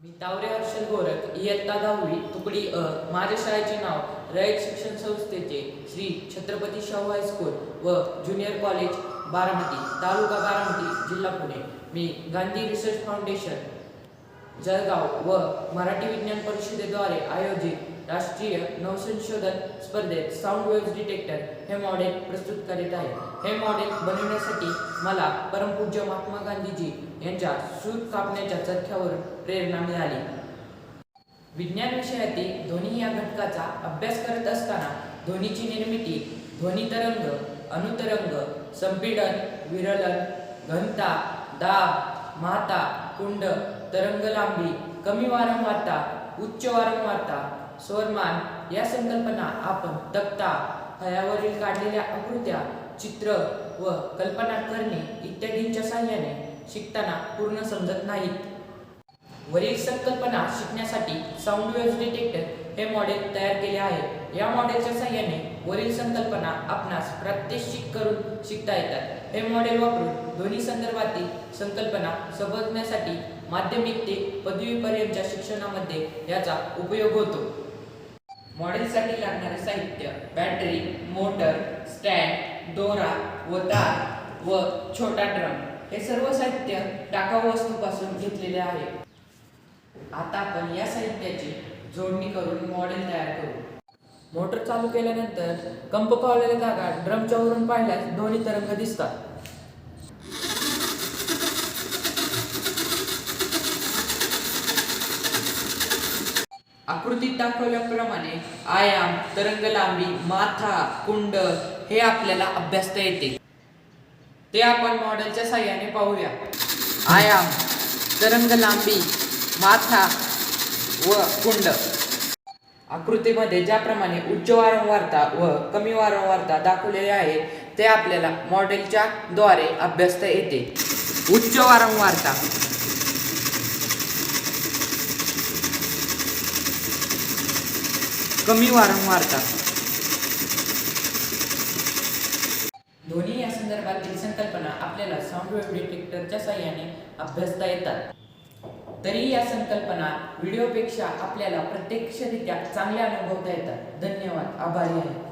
मी तावरे हर्षल गोरख इयत्ता 10वी तुकडी अ. माझ्या शाळेचे नाव रयत शिक्षण संस्थेचे श्री छत्रपती शाहू हायस्कूल व ज्युनियर कॉलेज बारामती तालुका बारामती जिल्हा पुणे. मी गांधी रिसर्च फाउंडेशन जळगाव व मराठी विज्ञान परिषदेद्वारे आयोजित राष्ट्रीय नवसंशोधन स्पर्धेत साऊंड वेव्ह डिटेक्टर हे मॉडेल प्रस्तुत करीत आहे. हे मॉडेल बनवण्यासाठी मला परमपूज्य महात्मा गांधीजी यांच्या सूत कापण्याच्या चरख्यावरून प्रेरणा मिळाली. विज्ञान विषयातील ध्वनी या घटकाचा अभ्यास करत असताना ध्वनीची निर्मिती, ध्वनी तरंग, अनुतरंग, संपीडन, विरलन, घनता, दाब, माता, कुंड, तरंग लांबी, कमी वारंवारता, उच्च वारंवारता, स्वरमान या संकल्पना आपण तक्ता, फळ्यावरील काढलेल्या आकृत्या, चित्र व कल्पना करणे इत्यादींच्या साहाय्याने शिकताना पूर्ण समजत नाहीत. वरील संकल्पना शिकण्यासाठी साऊंड वेव्ह डिटेक्टर हे मॉडेल तयार केले आहे. या मॉडेलच्या साहाय्याने वरील संकल्पना आपणास प्रात्यक्षिक करून शिकता येतात. हे मॉडेल वापरून ध्वनी संदर्भातील संकल्पना समजण्यासाठी माध्यमिक ते पदवीपर्यंतच्या शिक्षणामध्ये याचा उपयोग होतो. मॉडेलसाठी लागणारे साहित्य: बॅटरी, मोटर, स्टँड, दोरा व तार व छोटा ड्रम. हे सर्व साहित्य टाकाऊ वस्तूपासून घेतलेले आहे. आता आपण या साहित्याची जोडणी करून मॉडेल तयार करू. मोटर चालू केल्यानंतर कंप पावलेल्या जागा ड्रमच्या वरून पाहिल्यास ध्वनी तरंग दिसतात. आकृतीत दाखवल्याप्रमाणे आयाम, तरंग लांबी, माथा, कुंड हे आपल्याला अभ्यासता येते. ते आपण मॉडेलच्या साहाय्याने पाहूया. आयाम, तरंग लांबी, माथा व कुंड. आकृतीमध्ये ज्याप्रमाणे उच्च वारंवारता व कमी वारंवारता दाखवलेले आहे ते आपल्याला मॉडेलच्या द्वारे अभ्यासता येते. उच्च वारंवारता, कमी वारंवारता. ध्वनी या संदर्भातील संकल्पना आपल्याला साऊंड वेव्ह डिटेक्टरच्या साहाय्याने अभ्यासता येतात. तरी या संकल्पना व्हिडिओपेक्षा आपल्याला प्रत्यक्षरित्या चांगल्या अनुभवता येतात. धन्यवाद. आभारी आहे.